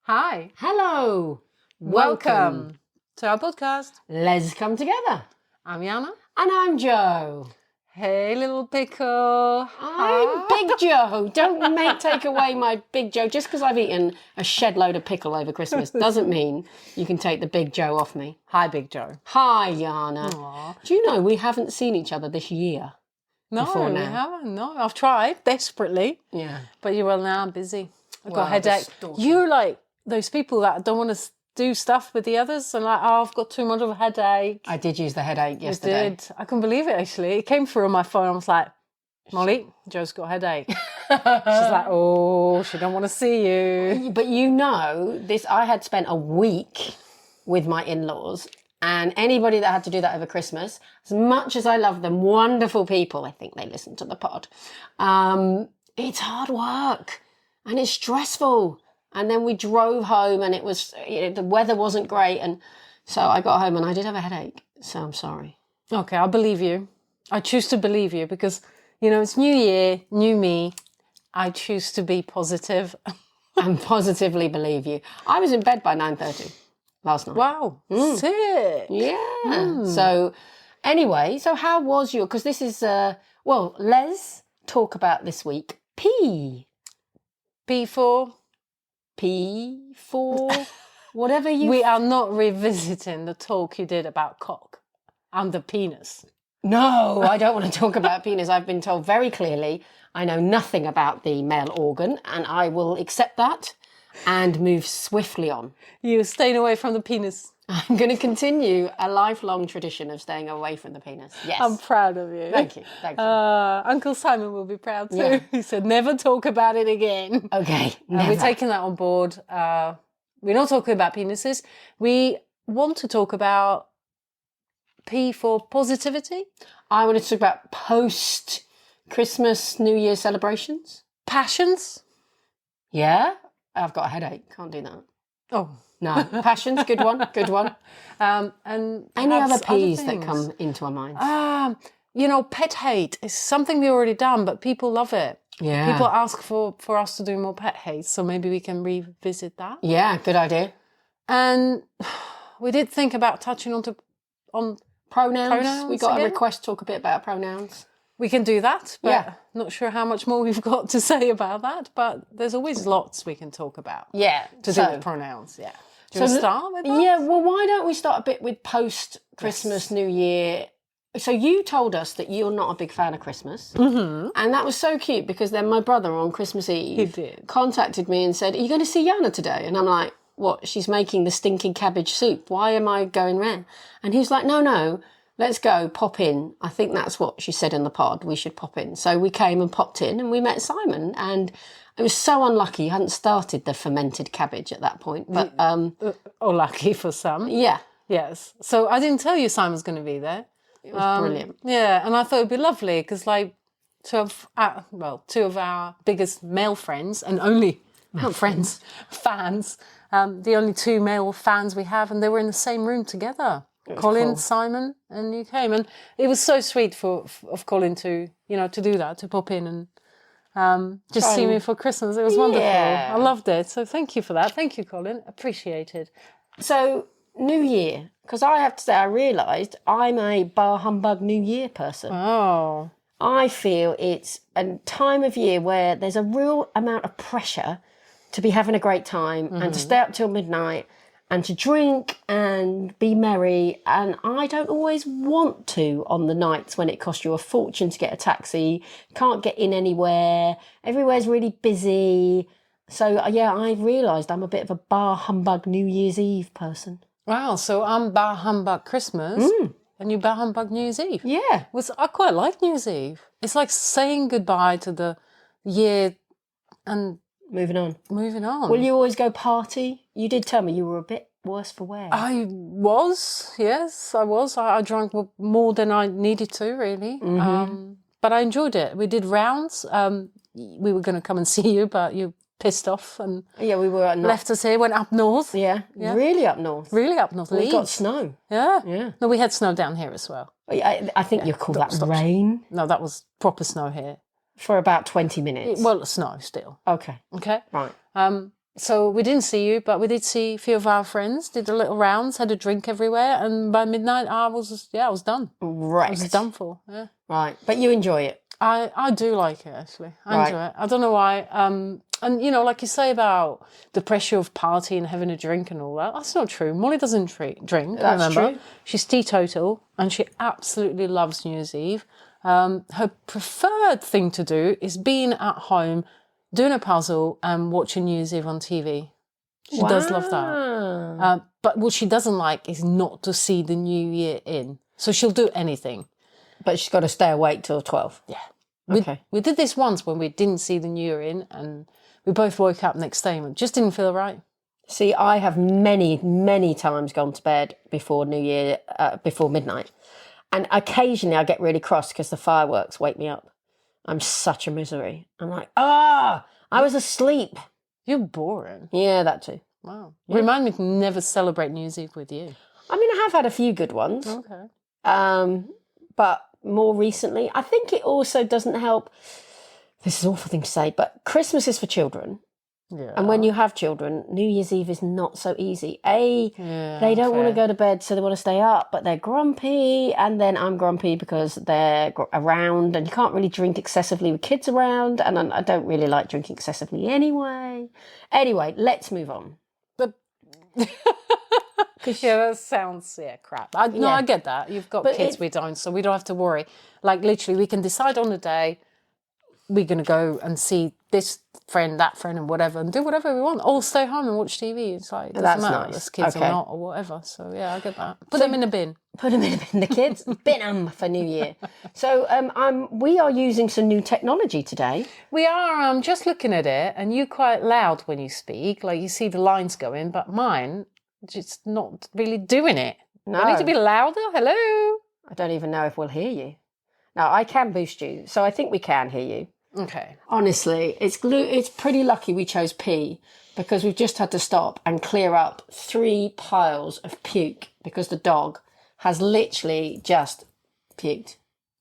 Hi. Hello. Welcome to our podcast. Lez-Come-Together. I'm Jana. And I'm Jo. Hey, little pickle. I'm Big Joe. Don't take away my Big Joe. Just because I've eaten a shed load of pickle over Christmas doesn't mean you can take the Big Joe off me. Hi, Big Joe. Hi, Jana. Aww. Do you know we haven't seen each other this year? No, we haven't. No, I've tried desperately. Yeah. But you will now. I'm busy. I've got a Well, headache. distortion. You're like those people that don't want to do stuff with the others and like, oh, I've got too much of a headache. I did use the headache yesterday. You did. I couldn't believe it, actually. It came through on my phone. I was like, Molly, Jo's got a headache. She's like, oh, she don't want to see you. But you know, I had spent a week with my in-laws, and anybody that had to do that over Christmas, as much as I love them, wonderful people, I think they listen to the pod, it's hard work and it's stressful. And then we drove home and it was, the weather wasn't great. And so I got home and I did have a headache. So I'm sorry. Okay, I believe you. I choose to believe you because, it's New Year, new me. I choose to be positive. And positively believe you. I was in bed by 9:30 last night. Wow, sick. Yeah. So anyway, so how was because this is, let's talk about this week. P for whatever you... We are not revisiting the talk you did about cock and the penis. No, I don't want to talk about penis. I've been told very clearly I know nothing about the male organ, and I will accept that and move swiftly on. You're staying away from the penis. I'm going to continue a lifelong tradition of staying away from the penis. Yes. I'm proud of you. Thank you. Uncle Simon will be proud too. Yeah. He said, never talk about it again. Okay, we're taking that on board. We're not talking about penises. We want to talk about P for positivity. I want to talk about post-Christmas, New Year celebrations. Passions. Yeah? I've got a headache. Can't do that. Oh. No. Passions, good one. And any other P's that come into our minds? Pet hate is something we already done, but people love it. Yeah. People ask for us to do more pet hate, so maybe we can revisit that. Yeah, good idea. And we did think about touching on pronouns. We got again. a request to talk a bit about pronouns. We can do that, but not sure how much more we've got to say about that, but there's always lots we can talk about. Yeah. To do with pronouns, yeah. Do you want to start with that? Yeah, well, why don't we start a bit with post-Christmas, New Year? So you told us that you're not a big fan of Christmas. Mm-hmm. And that was so cute because then my brother on Christmas Eve contacted me and said, are you going to see Jana today? And I'm like, what? She's making the stinking cabbage soup. Why am I going round? And he was like, no, let's go, pop in. I think that's what she said in the pod. We should pop in. So we came and popped in and we met Simon. And it was so unlucky you hadn't started the fermented cabbage at that point. But or lucky for some. Yeah. Yes. So I didn't tell you Simon's going to be there. It was brilliant. Yeah, and I thought it'd be lovely because, two of our biggest male friends and only fans, the only two male fans we have, and they were in the same room together. Colin, cool. Simon, and you came, and it was so sweet of Colin to do that, to pop in and just see me for Christmas. It was wonderful. I loved it. So thank you for that. Thank you, Colin. Appreciated. So New Year, because I have to say I realised I'm a bar humbug New Year person. Oh. I feel it's a time of year where there's a real amount of pressure to be having a great time and to stay up till midnight and to drink and be merry. And I don't always want to on the nights when it costs you a fortune to get a taxi, can't get in anywhere, everywhere's really busy. So, yeah, I realised I'm a bit of a bar humbug New Year's Eve person. Wow, so I'm bar humbug Christmas and you bar humbug New Year's Eve. Yeah. I quite like New Year's Eve. It's like saying goodbye to the year and... Moving on. Will you always go party? You did tell me you were a bit worse for wear. I was, yes, I was. I drank more than I needed to, really. Mm-hmm. But I enjoyed it. We did rounds. We were going to come and see you, but you pissed off and we were left us here, went up north. Yeah, really up north. Really up north. We got snow. Yeah. No, we had snow down here as well. I think you call that rain. No, that was proper snow here. For about 20 minutes. Well, snow still. Okay. Right. So we didn't see you, but we did see a few of our friends, did a little rounds, had a drink everywhere, and by midnight I was done. Right. I was done for. Yeah. Right. But you enjoy it. I do like it, actually. I enjoy it. I don't know why. And, you know, like you say about the pressure of partying, having a drink and all that, that's not true. Molly doesn't drink, That's remember? true. She's teetotal, and she absolutely loves New Year's Eve. Her preferred thing to do is being at home, doing a puzzle and watching New Year's Eve on TV. She does love that. But what she doesn't like is not to see the new year in. So she'll do anything. But she's got to stay awake till 12. Yeah. Okay. We did this once when we didn't see the new year in, and we both woke up next day and it just didn't feel right. See, I have many, many times gone to bed before New Year, before midnight. And occasionally I get really cross because the fireworks wake me up. I'm such a misery. I'm like, I was asleep. You're boring. Yeah, that too. Wow. Yeah. Remind me to never celebrate New Year's Eve with you. I mean, I have had a few good ones. Okay. But more recently, I think it also doesn't help. This is an awful thing to say, but Christmas is for children. Yeah. And when you have children, New Year's Eve is not so easy. They don't want to go to bed, so they want to stay up, but they're grumpy. And then I'm grumpy because they're around, and you can't really drink excessively with kids around. And I don't really like drinking excessively anyway. Anyway, let's move on. Yeah, that sounds crap. I get that. You've got kids, we don't, so we don't have to worry. Like literally, we can decide on the day we're going to go and see this friend, that friend, and whatever, and do whatever we want. Or stay home and watch TV. It's like, it doesn't matter if there's kids or not or whatever. So yeah, I get that. Put them in a bin. Put them in a bin. The kids, bin them for New Year. So we are using some new technology today. We are just looking at it, and you're quite loud when you speak. Like you see the lines going, but mine just not really doing it. No. I need to be louder. Hello. I don't even know if we'll hear you. Now, I can boost you, so I think we can hear you. Okay. Honestly, it's pretty lucky we chose P, because we've just had to stop and clear up 3 piles of puke because the dog has literally just puked.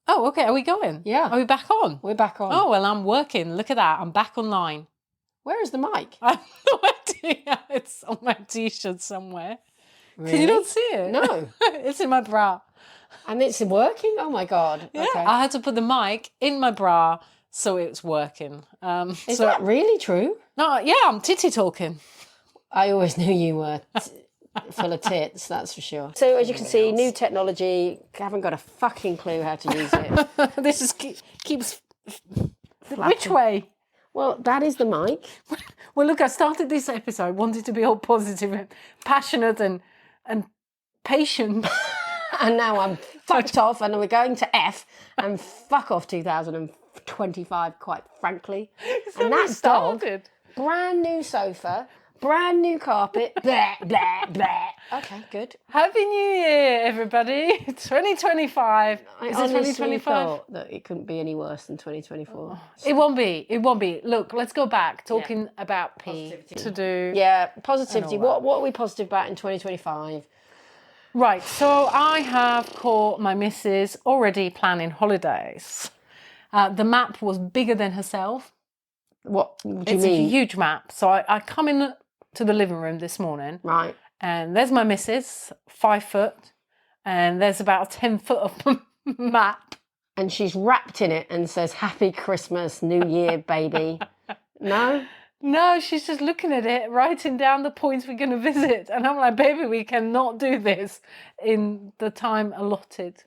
Oh, okay. Are we going? Yeah. Are we back on? We're back on. Oh, well, I'm working. Look at that. I'm back online. Where is the mic? I have no idea. It's on my T-shirt somewhere. Really? Can you not see it? No. It's in my bra. And it's working? Oh, my God. Yeah. Okay. I had to put the mic in my bra so it's working. Is that really true? No, yeah, I'm titty talking. I always knew you were full of tits, that's for sure. So as you can see, new technology. Haven't got a fucking clue how to use it. This is keeps... Which way? Well, that is the mic. Well, look, I started this episode wanting to be all positive and passionate and patient. And now I'm fucked off, and we're going to F and fuck off 2025, quite frankly. And that dog, brand new sofa, brand new carpet, blah, blah, blah. Okay, good. Happy New Year, everybody. 2025. I Is it honestly 2025? thought that it couldn't be any worse than 2024. It won't be. It won't be. Look, let's go back talking about P to do. Yeah, positivity. What are we positive about in 2025? Right, so I have caught my missus already planning holidays. The map was bigger than herself. What do you mean? It's a huge map. So I come in to the living room this morning. Right. And there's my missus, 5 foot. And there's about 10 foot of map. And she's wrapped in it and says, Happy Christmas, New Year, baby. No? No, she's just looking at it, writing down the points we're going to visit. And I'm like, baby, we cannot do this in the time allotted.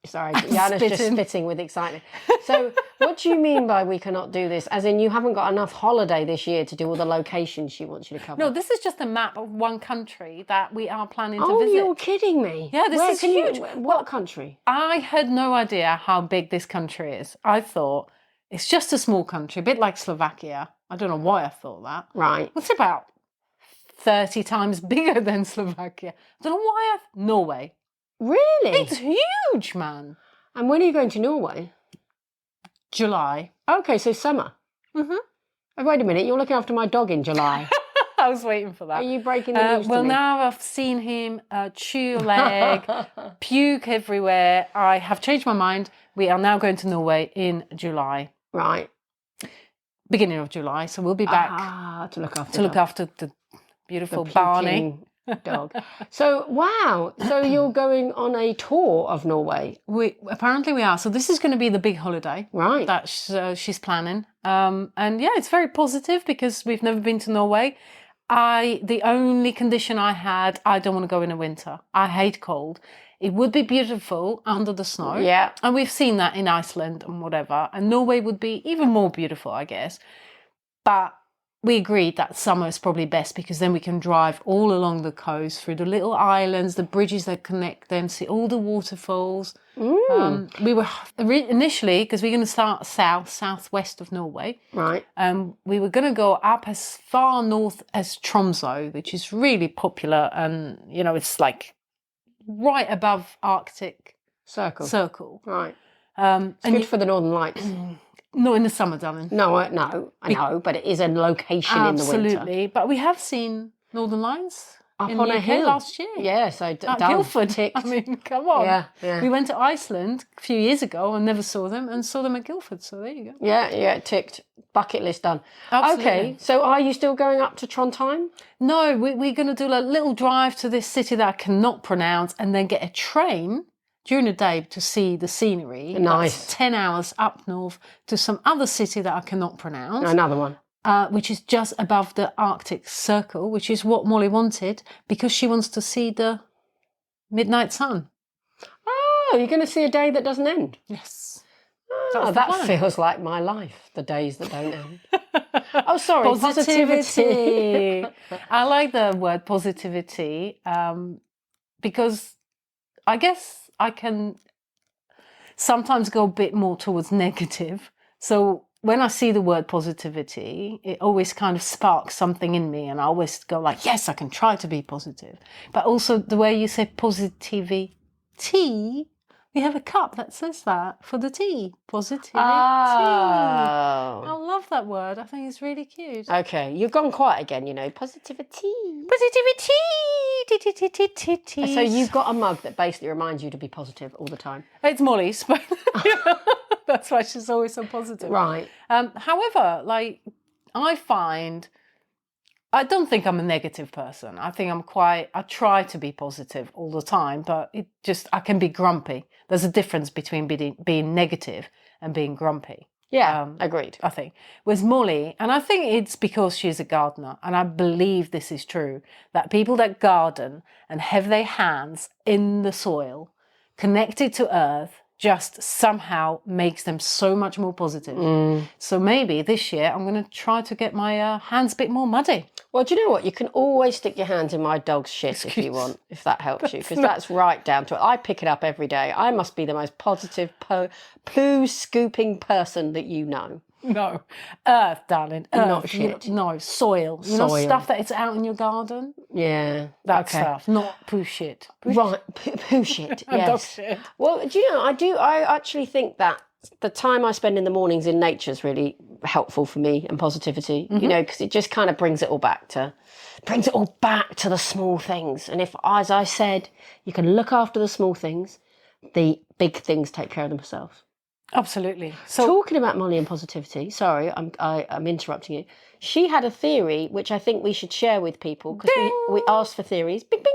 Sorry, Jana's just spitting with excitement. So what do you mean by we cannot do this? As in you haven't got enough holiday this year to do all the locations she wants you to cover? No, this is just a map of one country that we are planning to visit. Oh, you're kidding me. Yeah, this is huge. What country? I had no idea how big this country is. I thought it's just a small country, a bit like Slovakia. I don't know why I thought that. Right. It's about 30 times bigger than Slovakia. I don't know why Norway. Really? It's huge, man. And when are you going to Norway? July. Okay, so summer. Mm-hmm. Oh, wait a minute, you're looking after my dog in July. I was waiting for that. Are you breaking the news to me? Now I've seen him chew your leg, puke everywhere. I have changed my mind. We are now going to Norway in July. Right. beginning of July. So we'll be back to look after to look after the beautiful the Barney dog. So wow, so you're going on a tour of Norway, Apparently we are. So this is going to be the big holiday, right? that she's planning. And yeah, it's very positive because we've never been to Norway. The only condition I had, I don't want to go in the winter. I hate cold. It would be beautiful under the snow. Yeah. And we've seen that in Iceland and whatever. And Norway would be even more beautiful, I guess. But we agreed that summer is probably best because then we can drive all along the coast through the little islands, the bridges that connect them, see all the waterfalls. We were initially, because we're going to start southwest of Norway. Right. We were going to go up as far north as Tromsø, which is really popular. And, it's like right above Arctic Circle. Right. And It's good for the Northern Lights. Not in the summer, darling. No, I know, but it is a location in the winter. Absolutely. But we have seen Northern Lights Up in on the a UK hill last year. Yeah, so At done. Guildford. Ticked. I mean, come on. Yeah. We went to Iceland a few years ago and never saw them and saw them at Guildford. So there you go. Yeah, ticked. Bucket list done. Absolutely. Okay, so are you still going up to Trondheim? No, we're going to do a little drive to this city that I cannot pronounce and then get a train during the day to see the scenery. Nice. That's 10 hours up north to some other city that I cannot pronounce. Another one. Which is just above the Arctic Circle, which is what Molly wanted because she wants to see the midnight sun. Oh, you're going to see a day that doesn't end? Yes. Oh, that feels like my life, the days that don't end. Oh, sorry, positivity. I like the word positivity because I guess I can sometimes go a bit more towards negative. So when I see the word positivity, it always kind of sparks something in me and I always go like, yes, I can try to be positive. But also the way you say positivity, we have a cup that says that for the tea. Positivity. Oh. I love that word. I think it's really cute. Okay, you've gone quiet again, positivity. Positivity. So you've got a mug that basically reminds you to be positive all the time. It's Molly's, but that's why she's always so positive. Right. However, I don't think I'm a negative person. I think I try to be positive all the time, but I can be grumpy. There's a difference between being negative and being grumpy. Yeah, agreed. I think. With Molly, and I think it's because she's a gardener, and I believe this is true, that people that garden and have their hands in the soil, connected to earth, just somehow makes them so much more positive. So maybe this year I'm going to try to get my hands a bit more muddy. Well, do you know what? You can always stick your hands in my dog's shit if you want, if that helps you, because that's right down to it. I pick it up every day. I must be the most positive poo scooping person that you know. No, earth, darling. Earth. Not shit. No, soil. Stuff that it's out in your garden. Yeah, that stuff, not poo shit. Right, poo shit. Yes. Dog shit. Well, do you know? I actually think that the time I spend in the mornings in nature is really helpful for me and positivity. Because it just kind of brings it all back to the small things. And if, as I said, you can look after the small things, the big things take care of themselves. Absolutely. So talking about Molly and positivity, sorry, I'm interrupting you. She had a theory which I think we should share with people because we asked for theories. Bing, bing.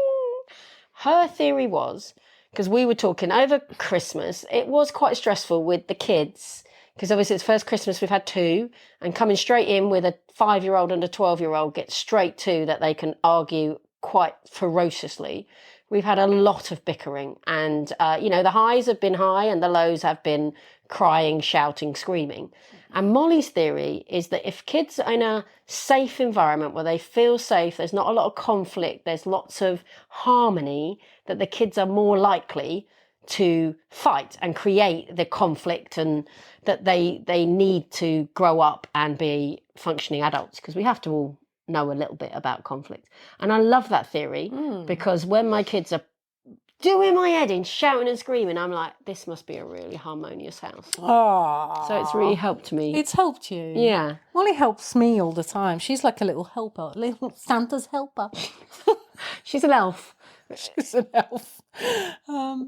Her theory was, because we were talking over Christmas, it was quite stressful with the kids because obviously it's the first Christmas we've had two, and coming straight in with a 5-year-old and a 12-year-old gets straight to that they can argue quite ferociously. We've had a lot of bickering and, the highs have been high and the lows have been crying, shouting, screaming. And Molly's theory is that if kids are in a safe environment where they feel safe, there's not a lot of conflict, there's lots of harmony, that the kids are more likely to fight and create the conflict and that they need to grow up and be functioning adults, because we have to all know a little bit about conflict. And I love that theory because when my kids are doing my head in, shouting and screaming, I'm like, this must be a really harmonious house. Aww. So it's really helped me. It's helped you. Yeah. Molly helps me all the time. She's like a little helper, little Santa's helper. She's an elf. She's an elf.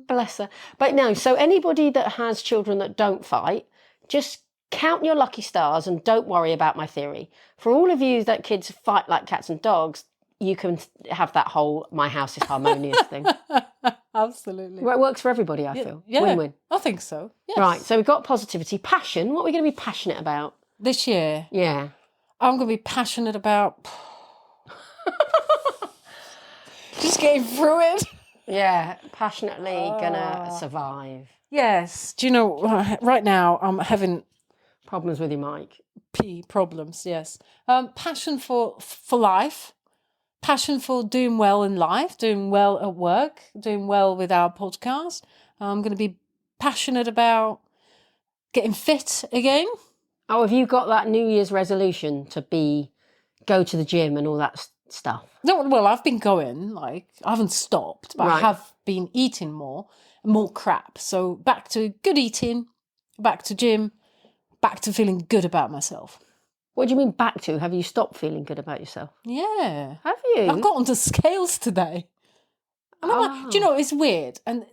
Bless her. But no, so anybody that has children that don't fight, just count your lucky stars and don't worry about my theory. For all of you that kids fight like cats and dogs, you can have that whole my house is harmonious thing. Absolutely. Well, it works for everybody, I feel. Yeah, Win-win. I think so. Yes. Right, so we've got positivity. Passion, what are we going to be passionate about? This year, Yeah. I'm going to be passionate about just getting through it. Yeah, passionately gonna survive. Yes. Do you know, right now I'm having Problems with your mic. problems, yes. Passion for life. Passion for doing well in life, doing well at work, doing well with our podcast. I'm going to be passionate about getting fit again. Oh, have you got that New Year's resolution to go to the gym and all that stuff? No, well, I've been going, I haven't stopped, but I Right. have been eating more crap. So back to good eating, back to gym, back to feeling good about myself. What do you mean back to? Have you stopped feeling good about yourself? Yeah. Have you? I've got onto scales today. And I'm like, do you know, it's weird. And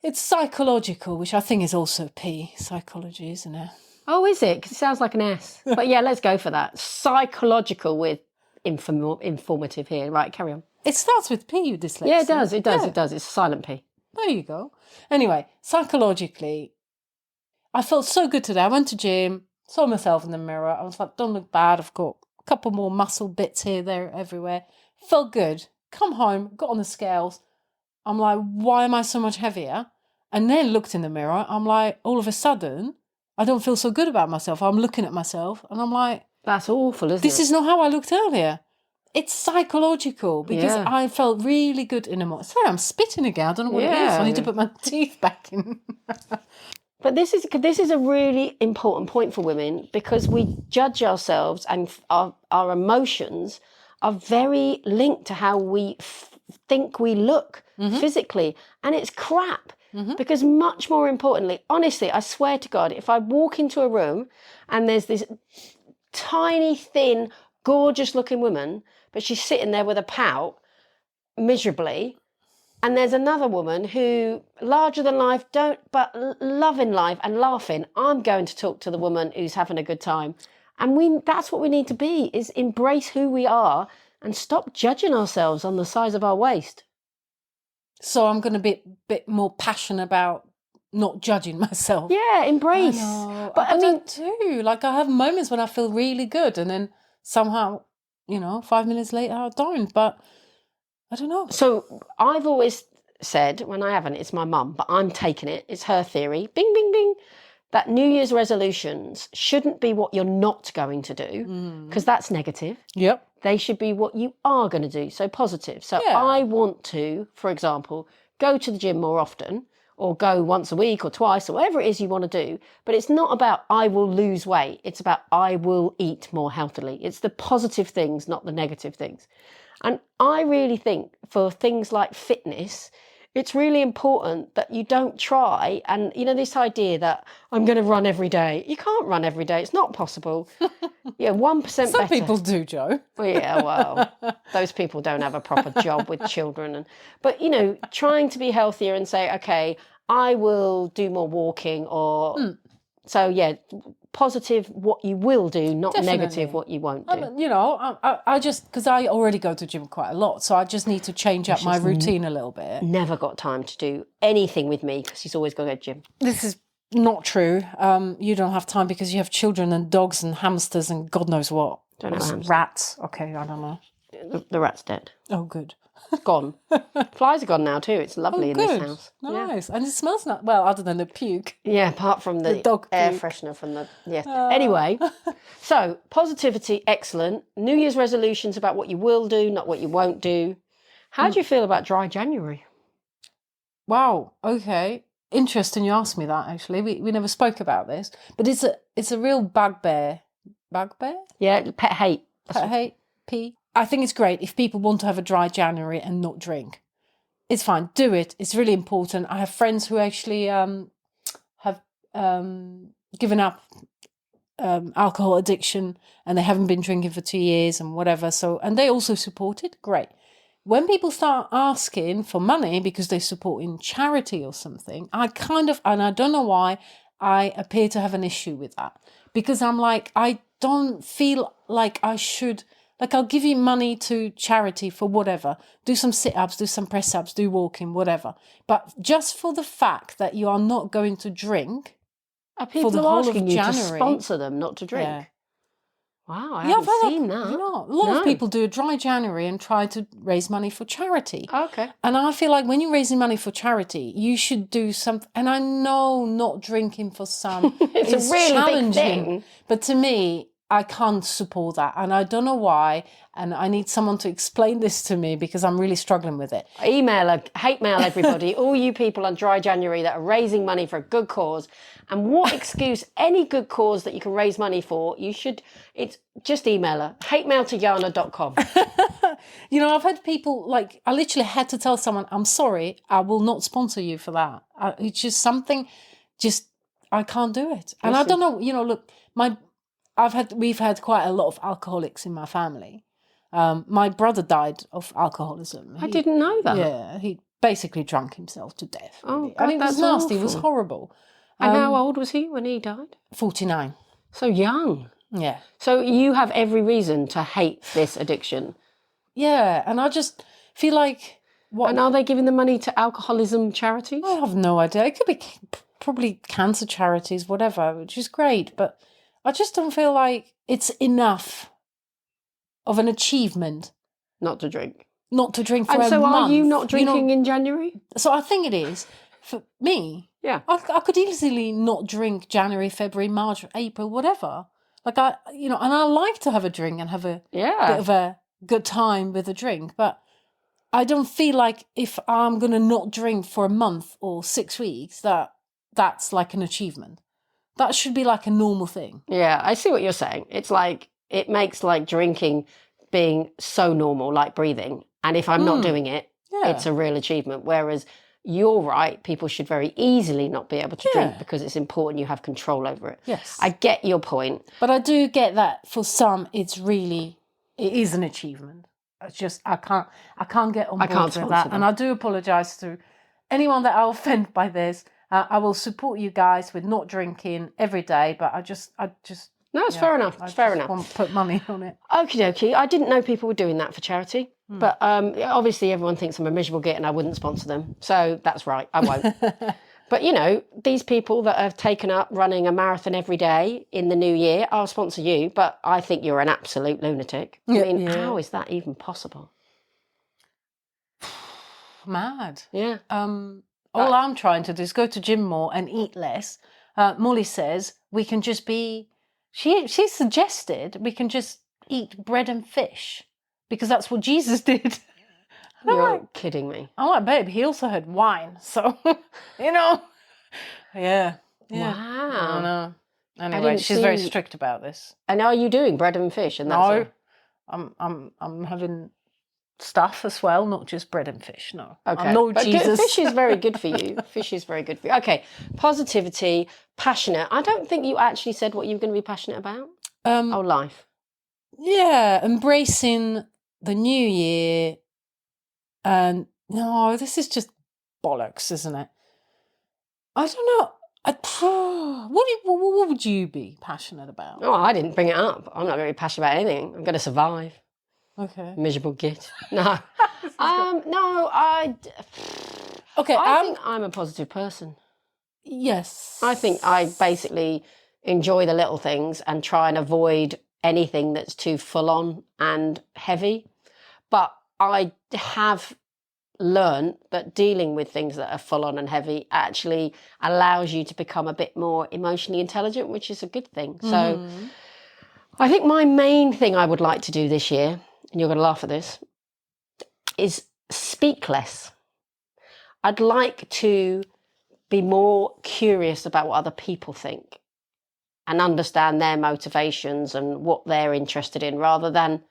it's psychological, which I think is also psychology, isn't it? Oh, is it? Because it sounds like an S. But yeah, let's go for that. Psychological with informative here. Right, carry on. It starts with P, you dyslexia. Yeah, it does. It does. Yeah. It does. It's a silent P. There you go. Anyway, psychologically, I felt so good today. I went to gym, saw myself in the mirror. I was like, don't look bad. I've got a couple more muscle bits here, there, everywhere. Felt good. Come home, got on the scales. I'm like, why am I so much heavier? And then looked in the mirror. I'm like, all of a sudden, I don't feel so good about myself. I'm looking at myself and I'm like, That's awful, isn't it? this is not how I looked earlier. It's psychological because Yeah. I felt really good in a moment. Sorry, I'm spitting again. I don't know what it is. I need to put my teeth back in. But this is a really important point for women because we judge ourselves and our emotions are very linked to how we think we look physically. And it's crap because much more importantly, honestly, I swear to God, if I walk into a room and there's this tiny, thin, gorgeous looking woman, but she's sitting there with a pout miserably, and there's another woman who, larger than life, but loving life and laughing, I'm going to talk to the woman who's having a good time. And that's what we need to be, is embrace who we are and stop judging ourselves on the size of our waist. So I'm going to be a bit more passionate about not judging myself. Yeah, embrace. But I mean, too. Like, I have moments when I feel really good and then somehow, 5 minutes later I don't. But I don't know. So I've always said, when I haven't, it's my mum, but I'm taking it. It's her theory. Bing, bing, bing. That New Year's resolutions shouldn't be what you're not going to do, because that's negative. Yep. They should be what you are going to do, so positive. So Yeah. I want to, for example, go to the gym more often, or go once a week or twice, or whatever it is you want to do. But it's not about I will lose weight. It's about I will eat more healthily. It's the positive things, not the negative things. And I really think for things like fitness, it's really important that you don't try. And, this idea that I'm going to run every day. You can't run every day. It's not possible. Yeah, 1% better. Some people do, Joe. Well, yeah, well, those people don't have a proper job with children. But, trying to be healthier and say, okay, I will do more walking or... So, yeah, positive what you will do, not Definitely. negative what you won't do. I just, because I already go to gym quite a lot, so I just need to change up my routine a little bit. Never got time to do anything with me because he's always got to go to the gym. This is not true. You don't have time because you have children and dogs and hamsters and God knows what. Don't have hamsters. Rats. Okay, I don't know. The rat's dead. Oh, good. It's gone. Flies are gone now too. It's lovely in this house. Nice. And it smells not well, other than the puke. Yeah, apart from the dog air puke. freshener from the... Yes. Anyway, so positivity, excellent. New Year's resolutions about what you will do, not what you won't do. How do you feel about dry January? Wow. Okay. Interesting you asked me that, actually. We never spoke about this. But it's a real bugbear. Bugbear? Yeah, pet hate. Pet hate? P? I think it's great if people want to have a dry January and not drink. It's fine. Do it. It's really important. I have friends who actually have given up alcohol addiction and they haven't been drinking for 2 years and whatever. So, and they also support it. Great. When people start asking for money because they're supporting charity or something, and I don't know why, I appear to have an issue with that because I'm like, I don't feel like I should. Like, I'll give you money to charity for whatever. Do some sit-ups, do some press-ups, do walking, whatever. But just for the fact that you are not going to drink Are for people the whole asking of you January. to sponsor them not to drink? Yeah. Wow, I Yeah, haven't seen that. You know, a lot of people do a dry January and try to raise money for charity. Okay. And I feel like when you're raising money for charity, you should do something. And I know not drinking for some it's is a really challenging, big thing. but to me, I can't support that. And I don't know why. And I need someone to explain this to me because I'm really struggling with it. Hate mail everybody, all you people on Dry January that are raising money for a good cause. And what excuse, any good cause that you can raise money for, it's just email her, hatemail@jana.com. You know, I've had people, like, I literally had to tell someone, I'm sorry, I will not sponsor you for that. It's just something, I can't do it. And I don't know, you know, look, we've had quite a lot of alcoholics in my family. My brother died of alcoholism. I didn't know that. Yeah, he basically drank himself to death. Really. Oh, God, and it was that's nasty. awful. It was horrible. And how old was he when he died? 49. So young. Yeah. So you have every reason to hate this addiction. Yeah, and I just feel like... And are they giving the money to alcoholism charities? I have no idea. It could be probably cancer charities, whatever, which is great. But I just don't feel like it's enough of an achievement. Not to drink. Not to drink for and a so month. Are you not drinking in January? So I think it is. For me, yeah, I could easily not drink January, February, March, April, whatever. Like and I like to have a drink and have a bit of a good time with a drink. But I don't feel like if I'm going to not drink for a month or 6 weeks, that's like an achievement. That should be like a normal thing. Yeah, I see what you're saying. It's like, it makes like drinking being so normal, like breathing. And if I'm not doing it, it's a real achievement. Whereas you're right, people should very easily not be able to drink because it's important you have control over it. Yes. I get your point. But I do get that for some, it is an achievement. It's just, I can't get on board with that. And I do apologise to anyone that I offend by this. I will support you guys with not drinking every day, but I just... No, it's fair enough. It's fair enough. I want to put money on it. Okie dokie. I didn't know people were doing that for charity. But obviously everyone thinks I'm a miserable git and I wouldn't sponsor them. So that's right, I won't. But, these people that have taken up running a marathon every day in the new year, I'll sponsor you, but I think you're an absolute lunatic. I mean, how is that even possible? Mad. Yeah. All I'm trying to do is go to gym more and eat less. Molly says we can just be... She suggested we can just eat bread and fish because that's what Jesus did. You're kidding me. I'm like, babe, he also had wine. So, Yeah. Wow. I don't know. Anyway, she's very strict about this. And are you doing bread and fish? And that's I'm having stuff as well, not just bread and fish. No. Okay. I'm no Jesus. Fish is very good for you. Fish is very good for you. Okay. Positivity, passionate. I don't think you actually said what you were going to be passionate about. Life. Yeah, embracing the new year. And no, this is just bollocks, isn't it? I don't know. What would you be passionate about? Oh, I didn't bring it up. I'm not going to be passionate about anything. I'm going to survive. Okay. Miserable git. No. Okay. I think I'm a positive person. Yes. I think I basically enjoy the little things and try and avoid anything that's too full on and heavy. But I have learned that dealing with things that are full on and heavy actually allows you to become a bit more emotionally intelligent, which is a good thing. So I think my main thing I would like to do this year, and you're going to laugh at this, is speak less. I'd like to be more curious about what other people think and understand their motivations and what they're interested in rather than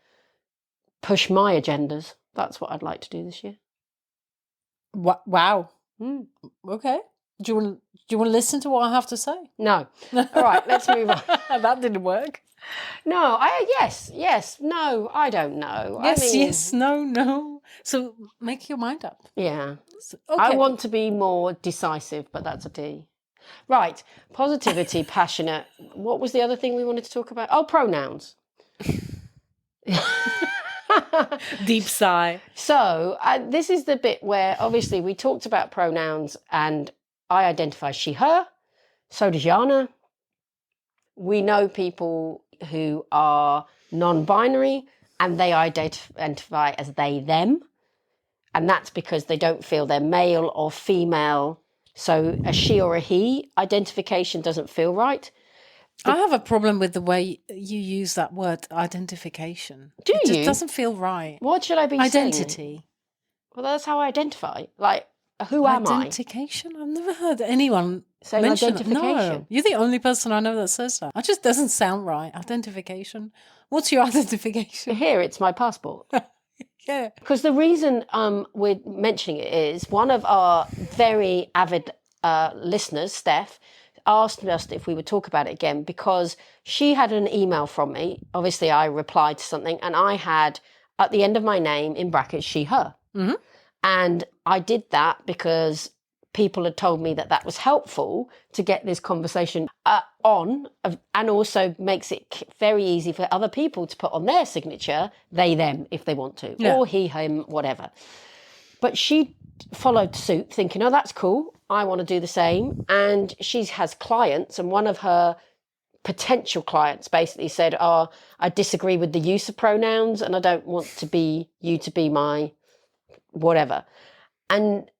push my agendas. That's what I'd like to do this year. Wow. Okay. Do you want to listen to what I have to say? No. All right, let's move on. That didn't work. No, yes, no, I don't know. Yes, no. So make your mind up. Yeah. Okay. I want to be more decisive, but that's a D. Right. Positivity, passionate. What was the other thing we wanted to talk about? Oh, pronouns. Deep sigh. So this is the bit where obviously we talked about pronouns and I identify she, her. So does Jana. We know people who are non-binary and they identify as they, them. And that's because they don't feel they're male or female. So a she or a he identification doesn't feel right. I have a problem with the way you use that word identification. Do it you? Just doesn't feel right. What should I be saying? Identity. Well, that's how I identify. Like, who am I? Identification? I've never heard anyone Saying mention identification. No, you're the only person I know that says that. It just doesn't sound right. Identification. What's your identification? Here, it's my passport. Yeah. Because the reason we're mentioning it is one of our very avid listeners, Steph, asked us if we would talk about it again because she had an email from me. Obviously, I replied to something and I had at the end of my name in brackets, she, her. Mm-hmm. And I did that because people had told me that that was helpful to get this conversation on and also makes it very easy for other people to put on their signature, they, them, if they want to, or he, him, whatever. But she followed suit thinking, oh, that's cool. I want to do the same. And she has clients and one of her potential clients basically said, oh, I disagree with the use of pronouns and I don't want to be you to be my whatever. And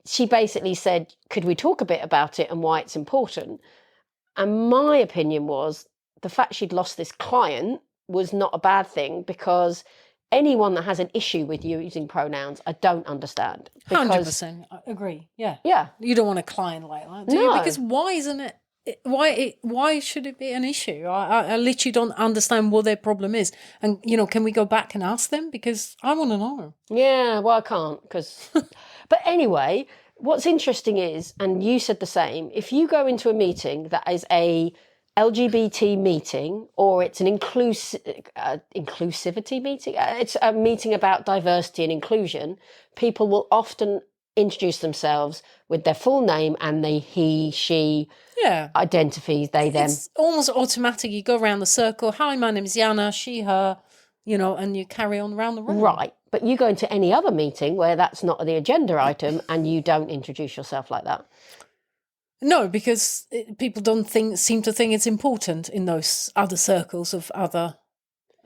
she basically said, could we talk a bit about it and why it's important? And my opinion was the fact she'd lost this client was not a bad thing because anyone that has an issue with you using pronouns, I don't understand. 100%. I agree. Yeah. Yeah. You don't want a client like that, do you? Because why isn't it? Why should it be an issue? I literally don't understand what their problem is. And, can we go back and ask them? Because I want to know. Yeah, well, I can't because... But anyway, what's interesting is, and you said the same, if you go into a meeting that is a LGBT meeting or it's an inclusivity meeting, it's a meeting about diversity and inclusion, people will often introduce themselves with their full name and the he, she identifies, they, them. It's almost automatic. You go around the circle. Hi, my name is Jana, she, her, and you carry on around the room. Right. But you go into any other meeting where that's not the agenda item and you don't introduce yourself like that. No, because people don't seem to think it's important in those other circles of other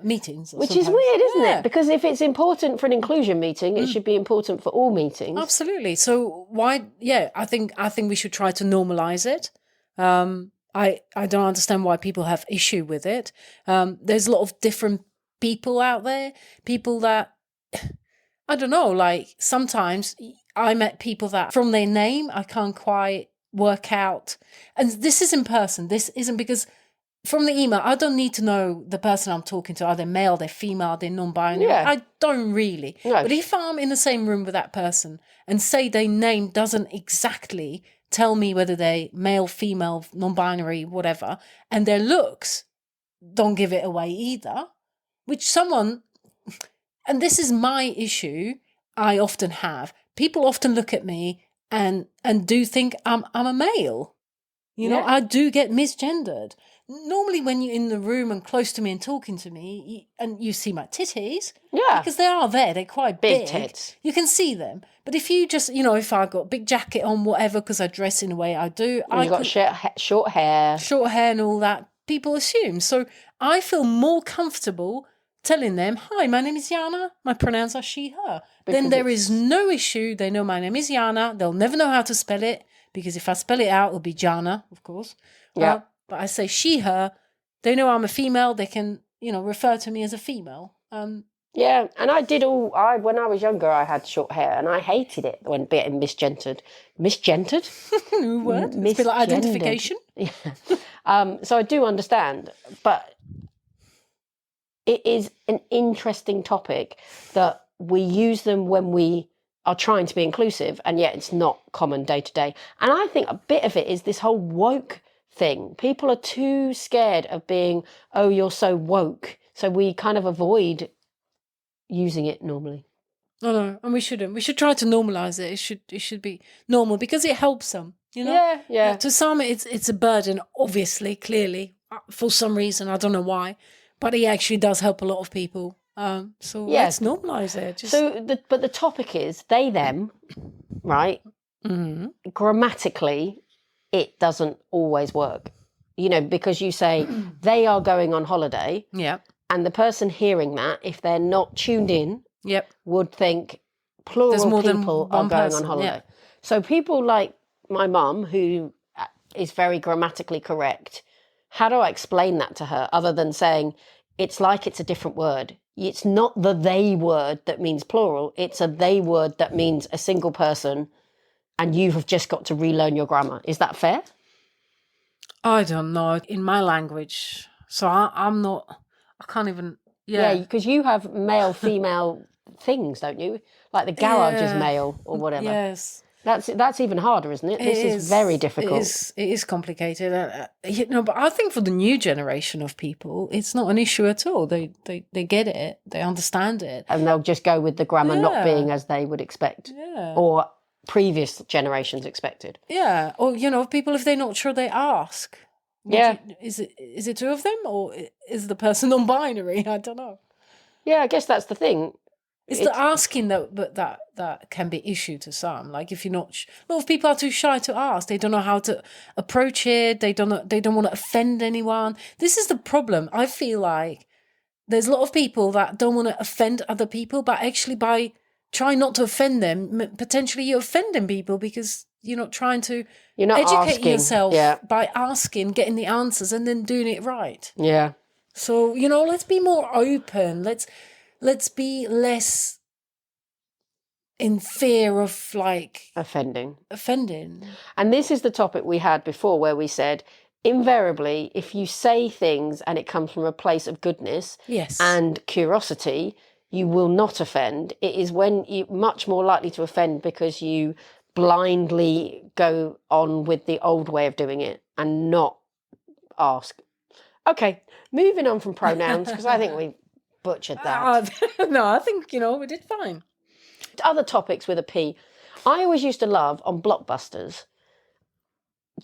meetings. Which is weird, isn't it? Because if it's important for an inclusion meeting, it should be important for all meetings. Absolutely. So why? Yeah, I think we should try to normalise it. I don't understand why people have issue with it. There's a lot of different people out there. People that I don't know. Like sometimes I met people that from their name I can't quite work out. And this is in person. This isn't because. From the email, I don't need to know the person I'm talking to. Are they male, they're female, they're non-binary? Yeah. I don't really. No. But if I'm in the same room with that person and say their name doesn't exactly tell me whether they're male, female, non-binary, whatever, and their looks don't give it away either, which someone, and this is my issue I often have, people often look at me and do think I'm a male. I do get misgendered. Normally when you're in the room and close to me and talking to me and you see my titties, because they are there, they're quite big tits. You can see them. But if you just, if I got a big jacket on, whatever, because I dress in the way I do. You've got short hair. Short hair and all that, people assume. So I feel more comfortable telling them, hi, my name is Jana, my pronouns are she, her. Then there is no issue. They know my name is Jana. They'll never know how to spell it, because if I spell it out, it'll be Jana, of course. Yeah. But I say she, her, they know I'm a female. They can, refer to me as a female. Yeah, and when I was younger, I had short hair and I hated it when being misgendered. Misgendered? New word? It's a bit like identification. Yeah. So I do understand, but it is an interesting topic that we use them when we are trying to be inclusive, and yet it's not common day to day. And I think a bit of it is this whole woke thing. People are too scared of being, oh, you're so woke. So we kind of avoid using it normally. No, and we shouldn't. We should try to normalise it. It should be normal because it helps them. you know? Yeah. To some, it's a burden, obviously, clearly, for some reason. I don't know why. But it actually does help a lot of people. So let's normalise it. But the topic is they, them, right? Mm-hmm. Grammatically, it doesn't always work. You know, because you say they are going on holiday. Yeah. And the person hearing that, if they're not tuned in, would think plural There's more people than one are going person, on holiday. So people like my mum, who is very grammatically correct, how do I explain that to her other than saying it's like it's a different word? It's not the they word that means plural. It's a they word that means a single person, and you have just got to relearn your grammar. Is that fair? I don't know. In my language, so I'm not... I can't even... Yeah, because you have male, female things, don't you? Like the garage is male or whatever. Yes. That's even harder, isn't it? This is very difficult. It is complicated. But I think for the new generation of people, it's not an issue at all. They get it. They understand it. And they'll just go with the grammar not being as they would expect. Yeah. Or previous generations expected. Yeah. Or, people, if they're not sure, they ask. Is it two of them, or is the person non-binary? I don't know. Yeah, I guess that's the thing. It's the asking that can be issue to some. Like if you're not, a lot of people are too shy to ask. They don't know how to approach it. They don't want to offend anyone. This is the problem. I feel like there's a lot of people that don't want to offend other people, but actually by trying not to offend them, potentially you're offending people because you're not trying to educate yourself by asking, getting the answers, and then doing it right. Yeah. So, let's be more open. Let's be less in fear of offending. And this is the topic we had before where we said, invariably, if you say things and it comes from a place of goodness and curiosity, you will not offend. It is when you're much more likely to offend because you blindly go on with the old way of doing it and not ask. Okay, moving on from pronouns, because I think we butchered that. No, I think, we did fine. Other topics with a P. I always used to love on Blockbusters.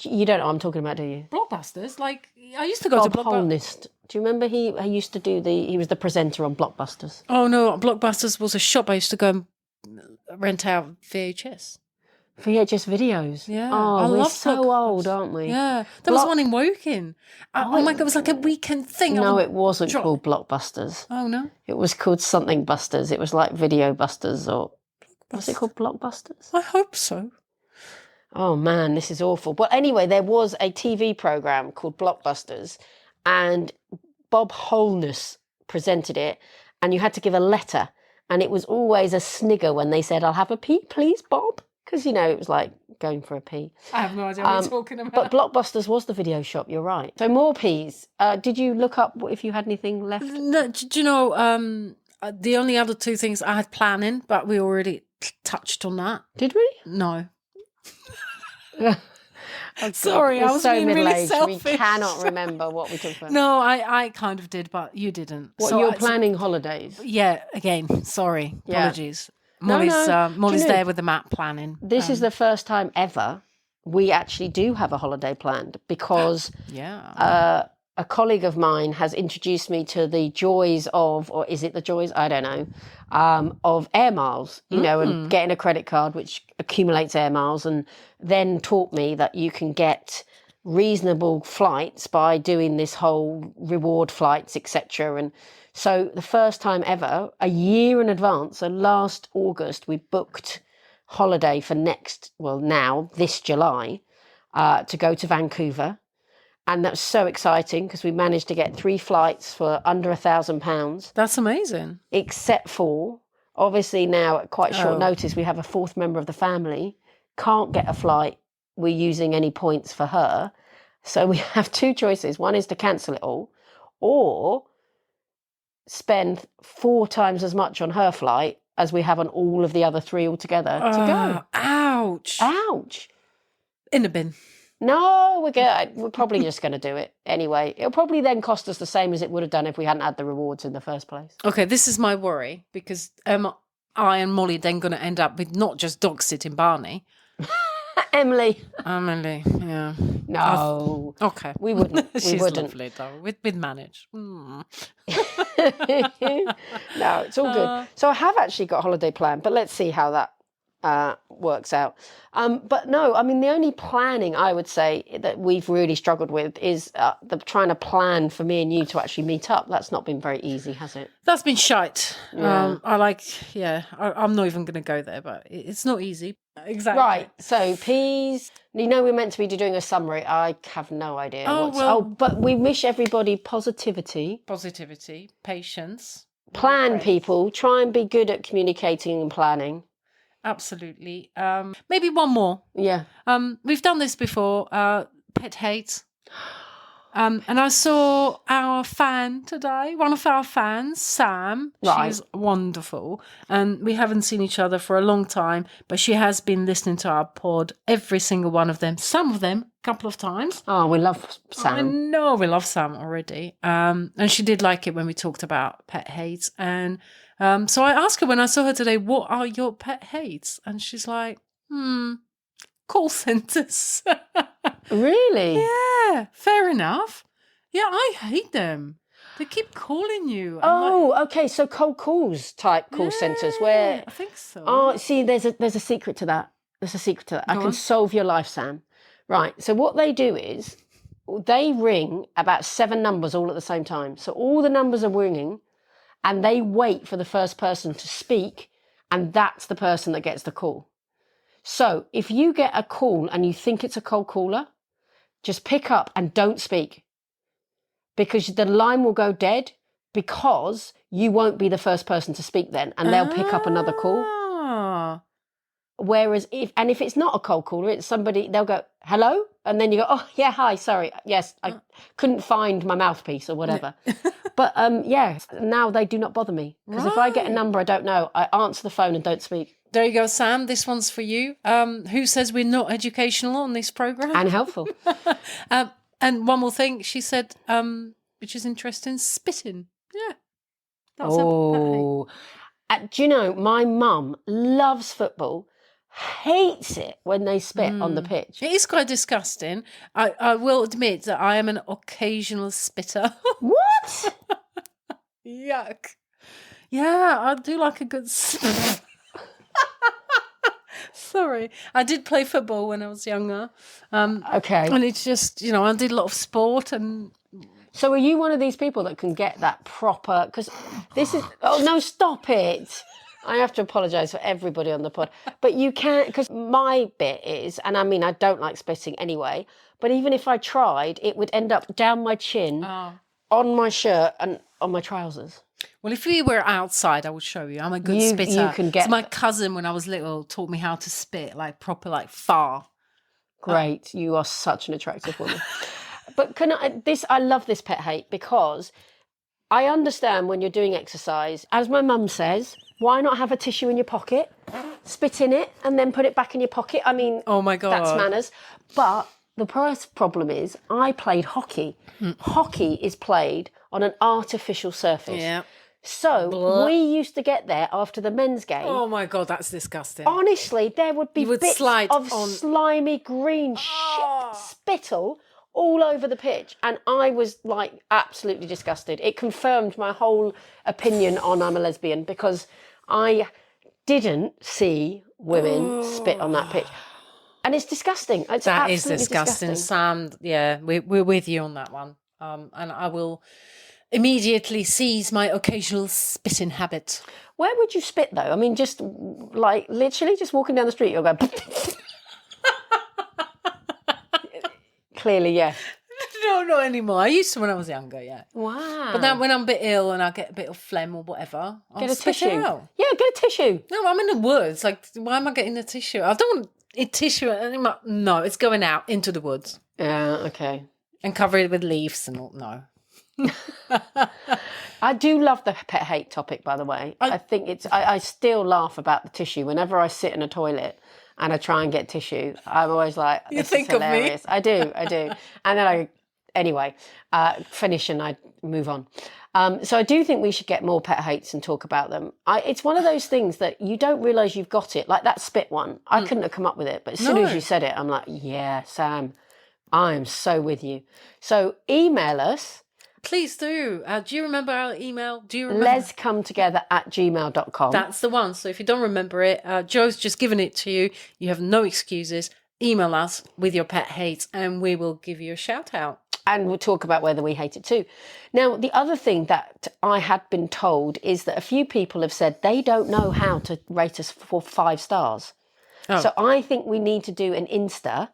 You don't know what I'm talking about, do you? Blockbusters? I used to go to Bob Holnist. Do you remember he used to do he was the presenter on Blockbusters? Oh, no, Blockbusters was a shop I used to go and rent out VHS. VHS videos. Yeah. Oh, we're so old, aren't we? Yeah. There was one in Woking. Oh my God, it was like a weekend thing. No, it wasn't called Blockbusters. Oh, no? It was called something Busters. It was like Video Busters or... Was it called Blockbusters? I hope so. Oh, man, this is awful. But anyway, there was a TV programme called Blockbusters and Bob Holness presented it and you had to give a letter and it was always a snigger when they said, I'll have a pee, please, Bob. Because, it was like going for a pee. I have no idea what you're talking about. But Blockbusters was the video shop, you're right. So more peas. Did you look up if you had anything left? No, do you know, the only other two things I had planning, but we already touched on that. Did we? No. Sorry, I was so being really middle-aged. selfish. We cannot remember what we talked about. No, I kind of did, but you didn't. What, you're planning holidays? Yeah, again, sorry. Yeah. Apologies. Molly's there with the map planning. This is the first time ever we actually do have a holiday planned because a colleague of mine has introduced me to the joys of, or is it the joys? I don't know, of air miles, and getting a credit card which accumulates air miles, and then taught me that you can get reasonable flights by doing this whole reward flights, etc. And so the first time ever, a year in advance, so last August, we booked holiday for this July, to go to Vancouver. And that was so exciting because we managed to get 3 flights for under £1,000. That's amazing. Except for, obviously now at quite short notice, we have a 4th member of the family, can't get a flight. We're using any points for her. So we have 2 choices. One is to cancel it all or spend 4 times as much on her flight as we have on all of the other 3 altogether to go. Ouch. In the bin. No, we're good. We're probably just going to do it anyway. It'll probably then cost us the same as it would have done if we hadn't had the rewards in the first place. Okay, this is my worry because I and Molly then going to end up with not just dog sitting Barney, Emily. Emily, yeah. No. Okay. We wouldn't. We She's wouldn't. lovely, though. We'd manage. No, it's all good. So I have actually got a holiday planned, but let's see how that works out. But no, I mean, the only planning I would say that we've really struggled with is trying to plan for me and you to actually meet up. That's not been very easy, has it? That's been shite. Yeah. I'm not even going to go there, but it's not easy. Exactly. Right. So, P's. You know, we're meant to be doing a summary. I have no idea. But we wish everybody positivity. Positivity, patience. Plan, people. Try and be good at communicating and planning. Absolutely. Maybe one more. Yeah. We've done this before. Pet hate. And I saw our fan today, one of our fans, Sam. Right. She's wonderful. And we haven't seen each other for a long time, but she has been listening to our pod, every single one of them, some of them, a couple of times. Oh, we love Sam. I know we love Sam already. And she did like it when we talked about pet hate. And so I asked her when I saw her today, what are your pet hates? And she's like, call centres. Really? Yeah, fair enough. Yeah, I hate them. They keep calling you. Okay. So cold calls type call centres where... I think so. Oh, see, there's a secret to that. There's a secret to that. I can solve your life, Sam. Right. So what they do is they ring about 7 numbers all at the same time. So all the numbers are ringing and they wait for the first person to speak, and that's the person that gets the call. So if you get a call and you think it's a cold caller, just pick up and don't speak, because the line will go dead, because you won't be the first person to speak then, and they'll pick up another call. Whereas if it's not a cold caller, it's somebody, they'll go, hello? And then you go, oh, yeah, hi, sorry. Yes, I couldn't find my mouthpiece or whatever. But now they do not bother me. Because if I get a number I don't know, I answer the phone and don't speak. There you go, Sam. This one's for you. Who says we're not educational on this programme? And helpful. And one more thing, she said, which is interesting, spitting. Yeah. That's do you know, my mum loves football, hates it when they spit on the pitch. It is quite disgusting. I will admit that I am an occasional spitter. What? Yuck. Yeah, I do like a good spit. Sorry. I did play football when I was younger. Okay. And it's just, I did a lot of sport and... So are you one of these people that can get that proper... Because this is... Oh, no, stop it. I have to apologise for everybody on the pod. But you can't... Because my bit is... And I mean, I don't like spitting anyway. But even if I tried, it would end up down my chin, on my shirt and on my trousers. Well, if we were outside, I would show you. I'm a good spitter. You can get... So my cousin, when I was little, taught me how to spit, like proper, like far. Great. You are such an attractive woman. But I love this pet hate, because I understand when you're doing exercise, as my mum says, why not have a tissue in your pocket, spit in it, and then put it back in your pocket? I mean, oh my God, that's manners. But the first problem is I played hockey. Hockey is played on an artificial surface. Yeah. So we used to get there after the men's game. Oh my God, that's disgusting. Honestly, there would be bits of slimy green spittle all over the pitch, and I was like absolutely disgusted. It confirmed my whole opinion on I'm a lesbian, because I didn't see women spit on that pitch. And it's disgusting. That is disgusting. Sam, yeah, we're with you on that one. And I will immediately cease my occasional spitting habit. Where would you spit though? I mean, just like literally just walking down the street, you'll go... Clearly, yeah. No, not anymore. I used to when I was younger, yeah. Wow. But then when I'm a bit ill and I get a bit of phlegm or whatever, I'll get a spit tissue. it out. Yeah, get a tissue. No, I'm in the woods. Like, why am I getting a tissue? I don't want a tissue. No, it's going out into the woods. Yeah, okay. And cover it with leaves and all. No. I do love the pet hate topic, by the way. I think it's... I still laugh about the tissue. Whenever I sit in a toilet and I try and get tissue, I'm always like, this you think is hilarious. Of me? I do. And then I finish and I move on. So I do think we should get more pet hates and talk about them. It's one of those things that you don't realise you've got it. Like that spit one. I couldn't have come up with it. But as soon as you said it, I'm like, yeah, Sam, I am so with you. So email us. Please do. Do you remember our email? Do you remember? Lez-Come-Together@gmail.com. That's the one. So if you don't remember it, Joe's just given it to you. You have no excuses. Email us with your pet hates and we will give you a shout out. And we'll talk about whether we hate it too. Now, the other thing that I had been told is that a few people have said they don't know how to rate us for 5 stars. Oh. So I think we need to do an Insta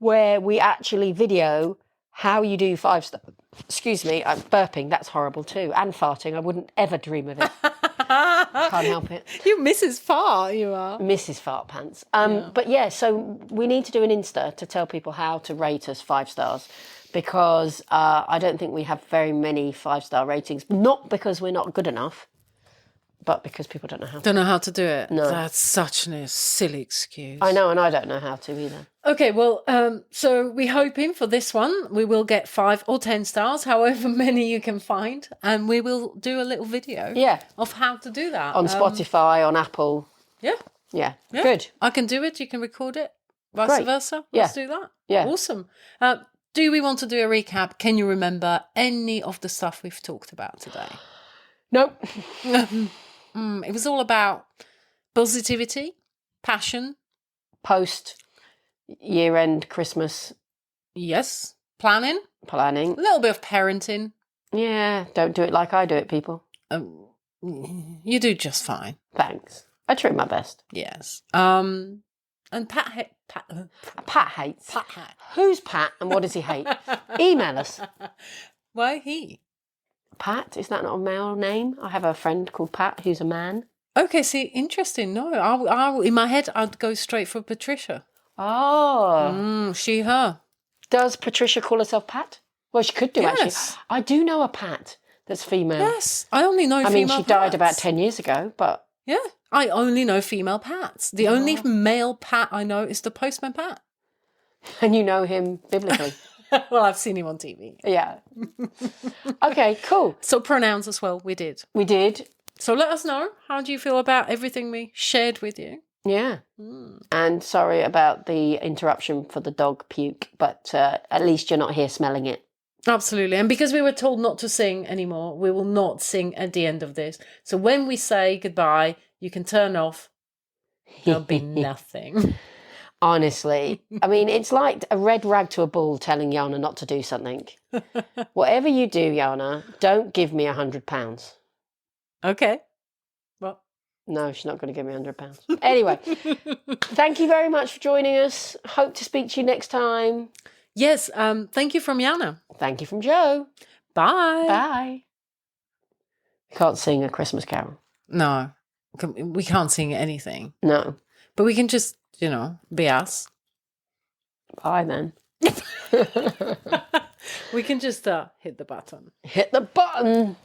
where we actually video how you do 5 stars. Excuse me, I'm burping. That's horrible too. And farting. I wouldn't ever dream of it. Can't help it. You Mrs. Fart, you are. Mrs. Fart Pants. But yeah, so we need to do an Insta to tell people how to rate us 5 stars. Because I don't think we have very many 5-star ratings. Not because we're not good enough, but because people don't know how to. Don't know how to do it. No. That's such a silly excuse. I know, and I don't know how to either. Okay, well, so we're hoping for this one we will get 5 or 10 stars, however many you can find, and we will do a little video of how to do that. On Spotify, on Apple. Yeah. Good. I can do it, you can record it, vice versa. Let's do that. Yeah. Awesome. Do we want to do a recap? Can you remember any of the stuff we've talked about today? Nope. It was all about positivity, passion. Post-year-end Christmas. Yes. Planning. A little bit of parenting. Yeah, don't do it like I do it, people. You do just fine. Thanks. I try my best. Yes. And Pat hates. Pat hates. Who's Pat and what does he hate? Email us. Why he? Pat, is that not a male name? I have a friend called Pat who's a man. Okay, see, interesting. No, I in my head, I'd go straight for Patricia. Oh. She, her. Does Patricia call herself Pat? Well, she could do, actually. Yes. I do know a Pat that's female. Yes, I only know female I mean, she died Pats. about 10 years ago, but... Yeah, I only know female Pats. The only male Pat I know is the Postman Pat. And you know him biblically. Well, I've seen him on TV. Yeah. Okay, cool. So pronouns as well, we did. We did. So let us know, how do you feel about everything we shared with you? Yeah. And sorry about the interruption for the dog puke, but at least you're not here smelling it. Absolutely. And because we were told not to sing anymore, we will not sing at the end of this. So when we say goodbye, you can turn off. There'll be nothing. Honestly. I mean, it's like a red rag to a bull telling Jana not to do something. Whatever you do, Jana, don't give me £100. Okay. Well. No, she's not going to give me £100. Anyway, thank you very much for joining us. Hope to speak to you next time. Yes, thank you from Jana. Thank you from Jo. Bye. Bye. Can't sing a Christmas carol. No, we can't sing anything. No. But we can just, be us. Bye then. We can just hit the button. Hit the button.